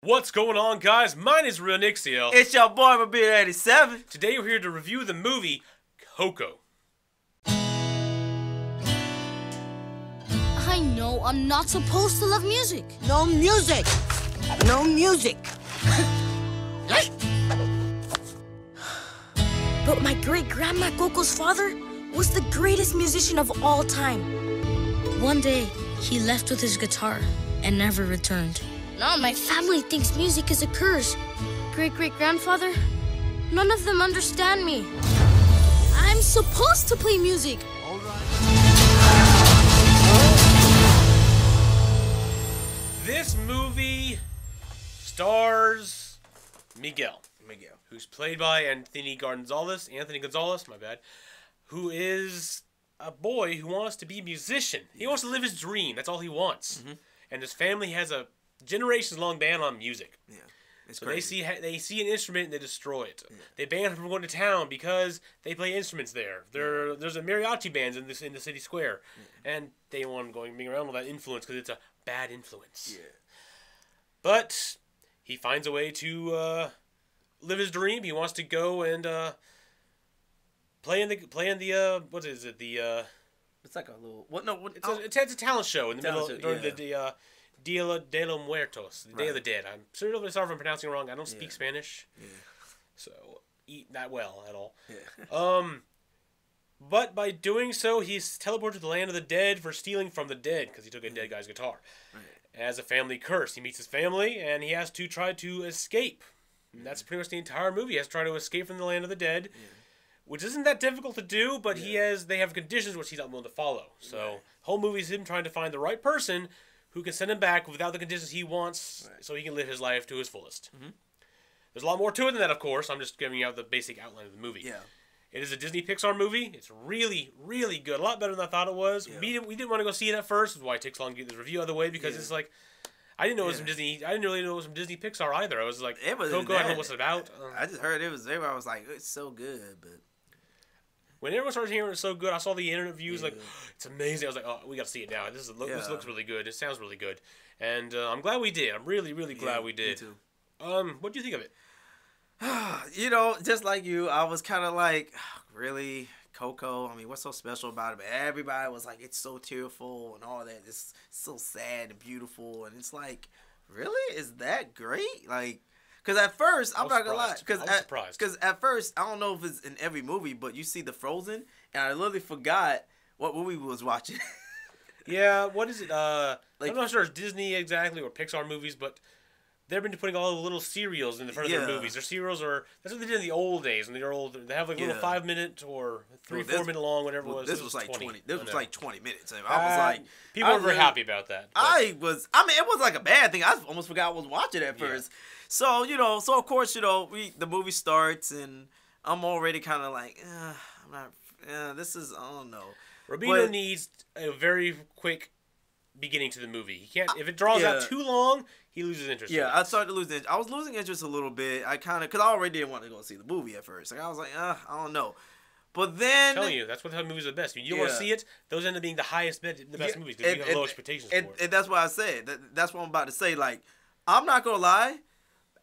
What's going on, guys? Mine is Real Nixiel. It's your boy, Mobile87. Today we're here to review the movie Coco. I know I'm not supposed to love music. No music. No music. But my great-grandma Coco's father was the greatest musician of all time. One day, he left with his guitar and never returned. Now my family thinks music is a curse. Great-great-grandfather, none of them understand me. I'm supposed to play music. All right. This movie stars Miguel, who's played by Anthony Gonzalez, who is a boy who wants to be a musician. He wants to live his dream. That's all he wants. And his family has a generations-long ban on music. Yeah, it's so crazy. they see an instrument and they destroy it. Yeah. They ban him from going to town because they play instruments there. There's a mariachi bands in the city square, and they don't want him being around all that influence because it's a bad influence. Yeah. But he finds a way to live his dream. He wants to go and play in the what is it, the It's like a little what? No, what, it's a talent show in the middle Talent show, during yeah. the Dia de los Muertos, the Day of the Dead. I'm sorry if I'm pronouncing it wrong. I don't speak Spanish, so eat that well at all. Yeah. But by doing so, he's teleported to the land of the dead for stealing from the dead because he took a dead guy's guitar. Right. As a family curse, he meets his family and he has to try to escape. And that's pretty much the entire movie. He has to try to escape from the land of the dead, which isn't that difficult to do. But they have conditions which he's not willing to follow. So the whole movie is him trying to find the right person who can send him back without the conditions he wants, so he can live his life to his fullest. There's a lot more to it than that, of course. I'm just giving you out the basic outline of the movie. Yeah. It is a Disney Pixar movie. It's really, really good. A lot better than I thought it was. Yeah. We didn't want to go see it at first. That's why it takes long to get this review out of the way, because it's like, I didn't know it was from Disney. I didn't really know it was from Disney Pixar either. I was like, Coco, I don't know what it's about. I just heard it was. Everybody was like, it's so good, but when everyone started hearing it's so good, I saw the internet views like, it's amazing. I was like, oh, we got to see it now. This looks really good. It sounds really good, and I'm glad we did. I'm really, really glad we did. Me too. What do you think of it? You know, just like you, I was kind of like, really, Coco? I mean, what's so special about it? But everybody was like, it's so tearful and all that. It's so sad and beautiful, and it's like, really, is that great? Like, because at first, I'm not gonna lie, because at first, I don't know if it's in every movie, but you see the Frozen, and I literally forgot what movie we was watching. Yeah, what is it? I'm not sure it's Disney exactly or Pixar movies, but they've been putting all the little serials in the front of their movies. Their serials that's what they did in the old days. When they were old, they have like little 5-minute or 4 minute long, whatever it was. This was like 20. This was like 20 minutes. I was like, people were very happy about that. I mean, it was like a bad thing. I almost forgot I was watching it at first. So of course, the movie starts and I'm already kind of like, I'm not. This is, I don't know. Rubino needs a very quick beginning to the movie. He can't if it draws out too long. He loses interest. Yeah, I started to lose interest. I was losing interest a little bit. I kind of, because I already didn't want to go see the movie at first. Like I was like, I don't know. But then, I'm telling you, that's what the movies are the best. When you don't want to see it, those end up being the best movies because you have low expectations for it. And that's why I said that's what I'm about to say. Like, I'm not gonna lie.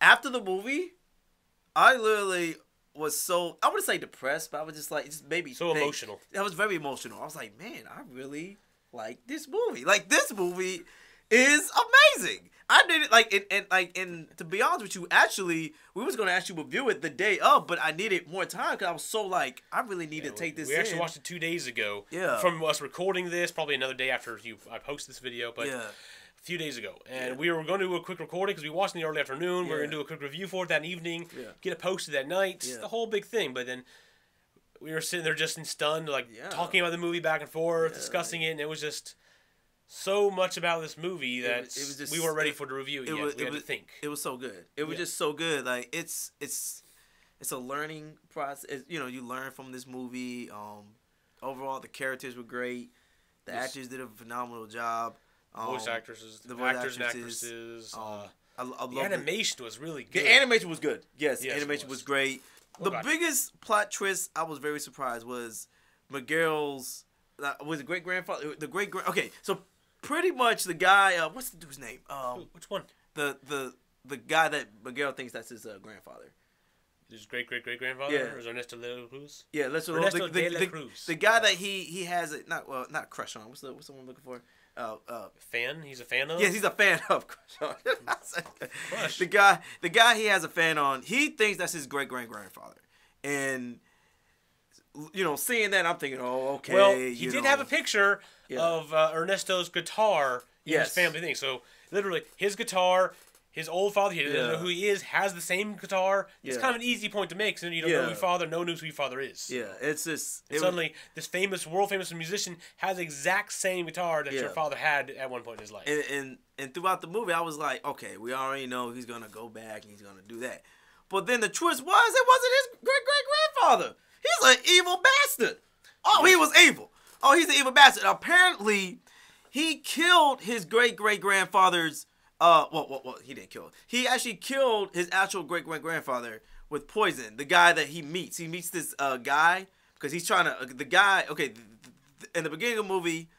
After the movie, I literally was so, I wouldn't say depressed, but I was just like, just maybe so emotional. I was very emotional. I was like, man, I really like this movie. Like, this movie is amazing. I did it and to be honest with you, actually, we was gonna actually review it the day of, but I needed more time because I was so like, I really need to take this. We actually watched it 2 days ago. Yeah. From us recording this, probably another day after I post this video, but a few days ago, and we were going to do a quick recording because we watched in the early afternoon. We were going to do a quick review for it that evening, get it posted that night, the whole big thing. But then we were sitting there just in stunned, like talking about the movie back and forth, discussing it, and it was just so much about this movie that it was just, we weren't ready for the review yet. We had to think. It was so good. It was just so good. Like it's a learning process. You learn from this movie. Overall, the characters were great. The actors did a phenomenal job. Voice actresses, the actors and actresses. I the animation was really good. The animation was good. Yes, animation was great. The biggest plot twist I was very surprised was Miguel's was the great grandfather. Okay, so pretty much the guy. What's the dude's name? Which one? The the guy that Miguel thinks that's his grandfather. His great-great-great-grandfather? Yeah. Or is Ernesto de la Cruz? Yeah, let's Ernesto de la Cruz. the guy that he has a not crush on. What's the one I'm looking for? Fan? He's a fan of? Yes, he's a fan of Crush. Crush. The guy he has a fan on. He thinks that's his grandfather, and seeing that, I'm thinking, oh, okay. Well, he did have a picture of Ernesto's guitar in his Yes. family thing. So literally, his guitar. His old father, he doesn't know who he is, has the same guitar. It's kind of an easy point to make, so you don't know who your father, no one knows who your father is. Yeah, it's just... Suddenly, this world-famous musician has the exact same guitar that your father had at one point in his life. And throughout the movie, I was like, okay, we already know he's going to go back and he's going to do that. But then the twist was, it wasn't his great-great-grandfather. He's an evil bastard. Oh, he was evil. Oh, he's an evil bastard. Apparently, he killed his great-great-grandfather's... Well, he didn't kill him. He actually killed his actual great-great-grandfather with poison. The guy that he meets. He meets this guy because he's trying to... the guy... Okay, in the beginning of the movie,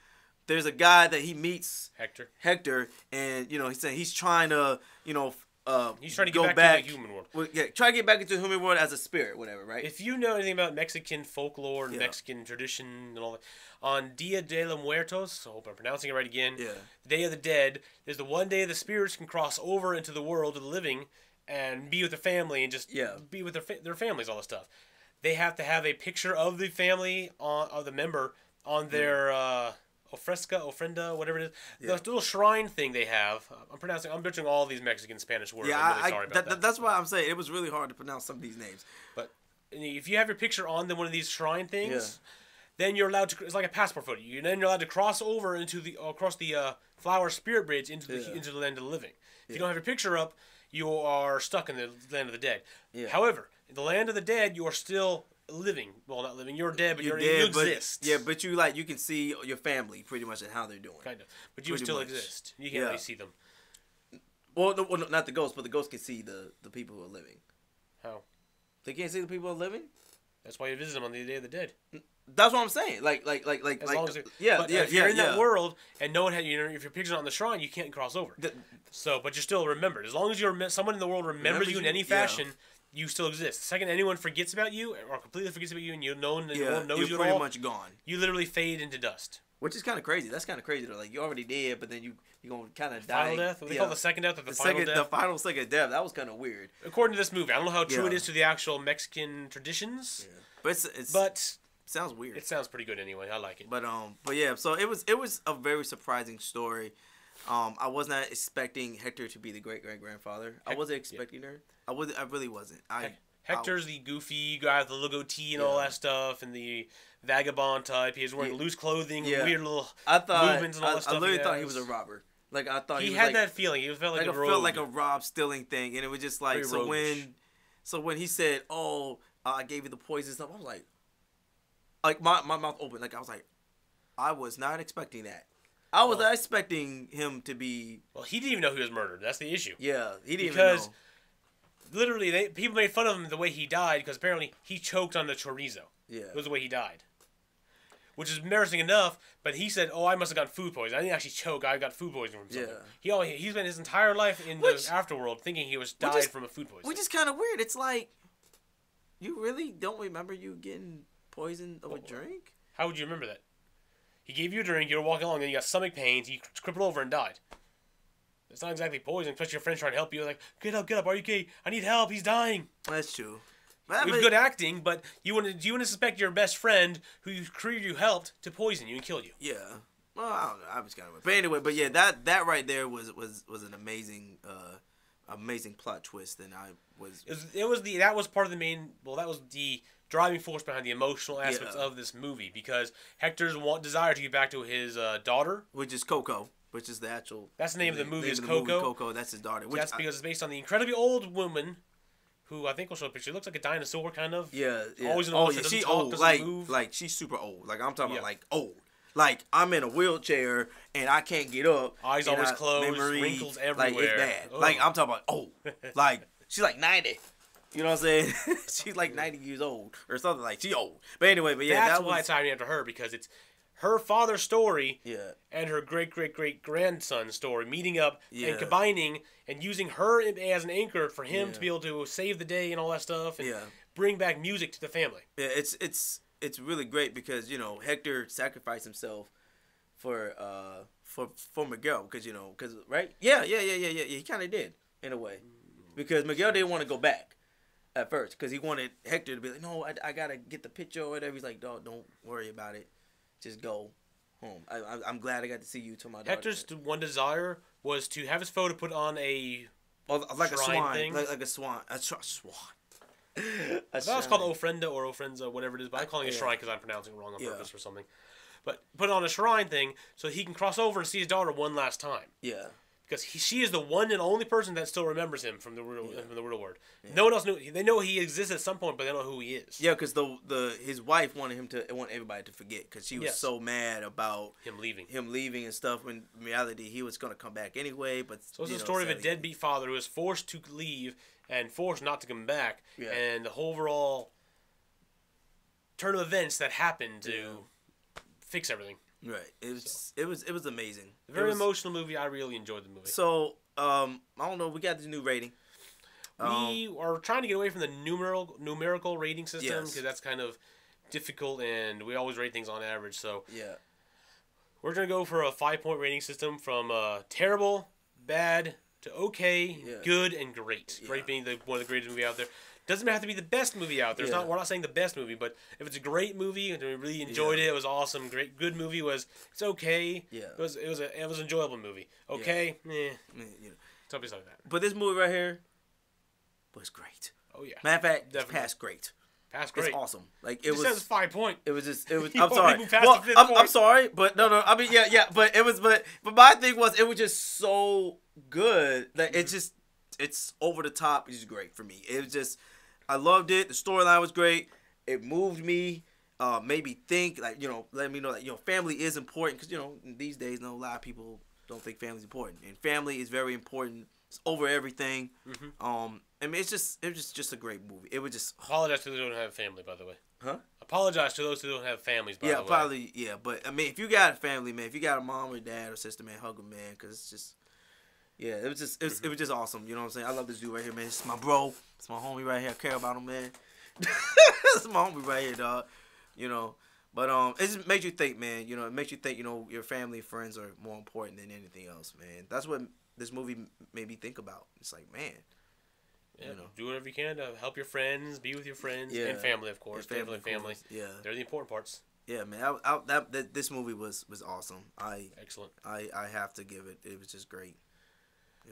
there's a guy that he meets... Hector. And, he's saying he's trying to, he's trying to get back to the human world. Well, yeah, try to get back into the human world as a spirit, whatever, right? If you know anything about Mexican folklore and Mexican tradition and all that, on Dia de los Muertos, I hope I'm pronouncing it right again, the Day of the Dead, there's the one day the spirits can cross over into the world of the living and be with their family and just be with their families, all this stuff. They have to have a picture of the family, of the member, on their ofrenda, whatever it is. The little shrine thing they have. I'm butchering all these Mexican Spanish words. Yeah, I'm really sorry about that. That's why I'm saying it was really hard to pronounce some of these names. But if you have your picture on one of these shrine things, then you're allowed to. It's like a passport photo. Then you're allowed to cross over across the Flower Spirit Bridge into the land of the living. If you don't have your picture up, you are stuck in the land of the dead. Yeah. However, in the land of the dead, you are still living. Well, not living. You're dead, but you exist. But you can see your family pretty much and how they're doing. Kind of, but you still exist. You can't really see them. Well, no, not the ghosts, but the ghosts can see the people who are living. How? They can't see the people who are living. That's why you visit them on the Day of the Dead. That's what I'm saying. If you're in that world and no one had if your picture's not on the shrine, you can't cross over. But you're still remembered. As long as someone in the world remembers you in any fashion, you still exist. The second anyone forgets about you or completely forgets about you, and no one knows you at all, you're pretty much gone. You literally fade into dust. Which is kind of crazy. That's kind of crazy though. Like you already dead, but then you're gonna kind of die. Final death. What they call the second death or the final death. The final second death. That was kind of weird. According to this movie, I don't know how true it is to the actual Mexican traditions. Yeah. But sounds weird. It sounds pretty good anyway. I like it. But yeah. So it was a very surprising story. I was not expecting Hector to be the great-great-grandfather. I wasn't expecting her. I really wasn't. Hector's the goofy guy with the little goatee and all that stuff, and the vagabond type. He was wearing loose clothing, and weird little movements and all that stuff. I literally thought he was a robber. Like I thought he had that feeling. He felt like a rogue. Felt like a rob stealing thing, and it was just like when he said, "Oh, I gave you the poison stuff," I was like my mouth opened. Like I was like, I was not expecting that. I was not expecting him to be. Well, he didn't even know he was murdered. That's the issue. Yeah, he didn't even know. Because literally, people made fun of him the way he died because apparently he choked on the chorizo. Yeah, it was the way he died, which is embarrassing enough. But he said, "Oh, I must have gotten food poisoning. I didn't actually choke. I got food poisoning from something." Yeah, he spent his entire life in the afterworld thinking he died from a food poisoning. Which is kind of weird. It's like you really don't remember you getting poisoned of a drink. How would you remember that? He gave you a drink, you were walking along, and you got stomach pains, you crippled over and died. It's not exactly poison, especially your friends trying to help you. Like, get up, are you okay? I need help, he's dying. That's true. It was good acting, but you wouldn't suspect your best friend, who you helped, to poison you and kill you. Yeah. Well, I don't know. I was kind of... But anyway, that right there was an amazing plot twist, and I was... That was part of the main... Well, that was the driving force behind the emotional aspects of this movie, because Hector's desire to get back to his daughter, which is Coco, which is the actual. That's the name of the movie. Is Coco. Coco, that's his daughter. That's because it's based on the incredibly old woman, who I think will show a picture. Looks like a dinosaur, kind of. Yeah. Always in a she's old. Like she's super old. Like I'm talking about like old. Like I'm in a wheelchair and I can't get up. Eyes always closed, wrinkles everywhere. Like it's bad. Ugh. Like I'm talking about old. Like she's like 90. You know what I'm saying? She's like 90 years old or something like. She's old. But anyway, yeah, that's why it's hiring after her, because it's her father's story Yeah. and her great-great-great-grandson's story meeting up Yeah. and combining and using her as an anchor for him Yeah. to be able to save the day and all that stuff and Yeah. bring back music to the family. Yeah, it's really great because Hector sacrificed himself for Miguel because right yeah he kind of did in a way because Miguel didn't want to go back at first because he wanted Hector to be like, no, I gotta get the picture or whatever. He's like, don't worry about it, just go home. I'm glad I got to see you to my daughter. Hector's one desire was to have his photo put on a like a shrine swan thing. like a swan swan. I thought it's called Ofrenda or Ofrenza, whatever it is, but I'm calling it shrine because I'm pronouncing it wrong on purpose or something. But put it on a shrine thing so he can cross over and see his daughter one last time. Yeah. Because she is the one and only person that still remembers him from the real world. Yeah. No one else knew. They know he exists at some point, but they don't know who he is. Yeah, because his wife wanted everybody to forget because she was so mad about him leaving and stuff. When in reality he was gonna come back anyway. But so it's the story of a deadbeat father who is forced to leave and forced not to come back, and the whole overall turn of events that happened to fix everything. Right. It was amazing. Very emotional movie. I really enjoyed the movie. So I don't know. We got the new rating. We are trying to get away from the numerical rating system because that's kind of difficult, and we always rate things on average. So we're gonna go for a 5-point rating system from terrible, bad to okay, good, and great. Yeah. Great being one of the greatest movie out there. Doesn't have to be the best movie out there. We're not saying the best movie, but if it's a great movie and we really enjoyed it, it was awesome. Great, good movie it's okay. Yeah, it was an enjoyable movie. Okay, something like that. But this movie right here was great. Oh yeah. Matter of fact, definitely. Past great. Past great. It's awesome. Like it says 5 point. It was just. It was. I'm sorry. Well, I'm sorry, but no. I mean, yeah. But it was. But my thing was, it was just so good that it's over the top. It's great for me. It was just. I loved it. The storyline was great. It moved me. Made me think. Like let me know that family is important because these days, a lot of people don't think family's important, and family is very important. It's over everything. Mm-hmm. I mean, it was just a great movie. It was just. Apologize to those who don't have family, by the way. Huh? Apologize to those who don't have families, by the way. Yeah, probably. Yeah, but I mean, if you got a family, man, if you got a mom or dad or sister, man, hug them, man, because it's just. Yeah, it was just awesome. You know what I'm saying? I love this dude right here, man. It's my bro. It's my homie right here. I care about him, man. It's my homie right here, dog. But it just makes you think, man. It makes you think. Your family and friends are more important than anything else, man. That's what this movie made me think about. It's like, man. Yeah, do whatever you can to help your friends, be with your friends, and family, of course. Family. Yeah, they're the important parts. Yeah, man. This movie was awesome. Excellent. I have to give it. It was just great.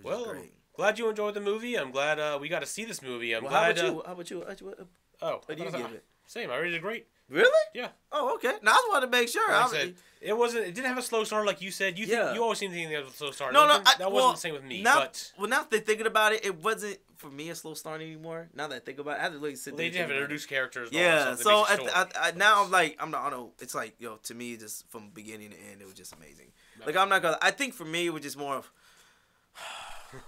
Well, glad you enjoyed the movie. I'm glad we got to see this movie. I'm How glad. about you? What do you give it? Same. I rated it great. Really? Yeah. Oh, okay. Now I just wanted to make sure. Like I said, it didn't have a slow start like you said. You always seem to think it had a slow start. No, that wasn't the same with me. Now that they're thinking about it, it wasn't for me a slow start anymore. Now that I think about it, I had to really sit there. They did have introduced characters. Yeah. So now I'm like, I don't know. It's like to me, just from beginning to end, it was just amazing. Like I'm not gonna. I think for me, it was just more of.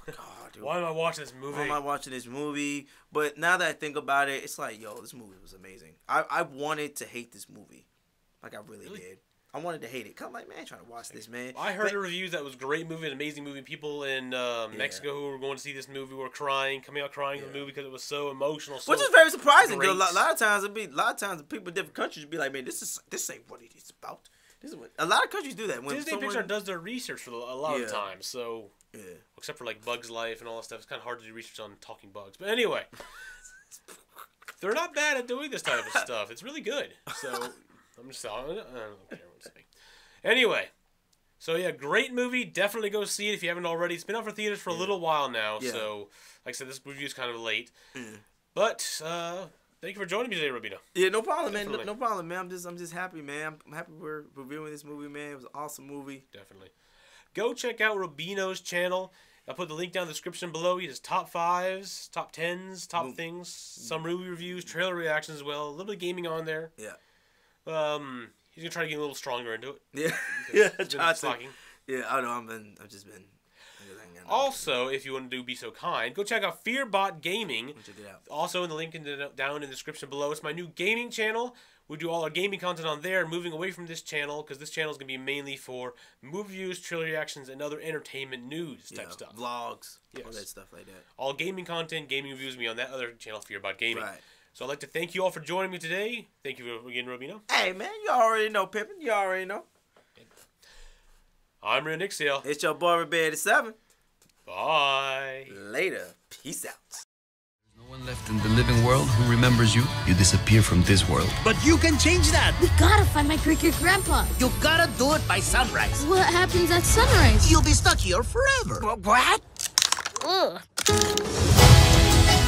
God, dude. Why am I watching this movie? Why am I watching this movie? But now that I think about it, it's like, this movie was amazing. I wanted to hate this movie. Like, I really did. I wanted to hate it. Cause I'm like, man, I'm trying to watch this, man. I heard the reviews that it was a great movie, an amazing movie. People in Mexico who were going to see this movie were coming out crying in the movie because it was so emotional. Which is very surprising. Because a lot of times people in different countries would be like, man, this ain't what it is about. This is what a lot of countries do that. When Disney Pixar does their research for a lot of times, so except for like Bugs Life and all that stuff, it's kind of hard to do research on talking bugs. But anyway, they're not bad at doing this type of stuff. It's really good. So I'm just I don't care what I'm saying. Anyway, so yeah, great movie. Definitely go see it if you haven't already. It's been out for theaters for a little while now. Yeah. So like I said, this review is kind of late, but. Thank you for joining me today, Rubino. Yeah, no problem, man. No problem, man. I'm just happy, man. I'm happy we're reviewing this movie, man. It was an awesome movie. Definitely. Go check out Rubino's channel. I'll put the link down in the description below. He does top 5s, top 10s, top things, some movie reviews, trailer reactions as well. A little bit of gaming on there. Yeah. He's gonna try to get a little stronger into it. Yeah. Yeah. It's been slacking. Yeah, I know. I've just been. Also, if you want to be so kind, go check out Fearbot Gaming. Check it out. Also in the link down in the description below. It's my new gaming channel. We do all our gaming content on there, moving away from this channel, because this channel is going to be mainly for movie reviews, trailer reactions, and other entertainment news type stuff. Vlogs, yes. all that stuff like that. All gaming content, gaming reviews will be on that other channel, Fearbot Gaming. Right. So I'd like to thank you all for joining me today. Thank you again, Robino. Hey, man, you already know, Pippin. You already know. I'm Real Nick Sale. It's your boy, Rebbe87. Bye. Later. Peace out. No one left in the living world who remembers you. You disappear from this world. But you can change that. We gotta find my great-great-grandpa. You gotta do it by sunrise. What happens at sunrise? You'll be stuck here forever. What? Ugh.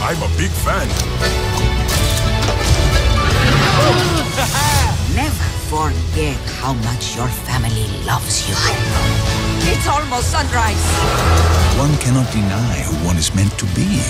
I'm a big fan. Never forget how much your family loves you. It's almost sunrise. One cannot deny who one is meant to be.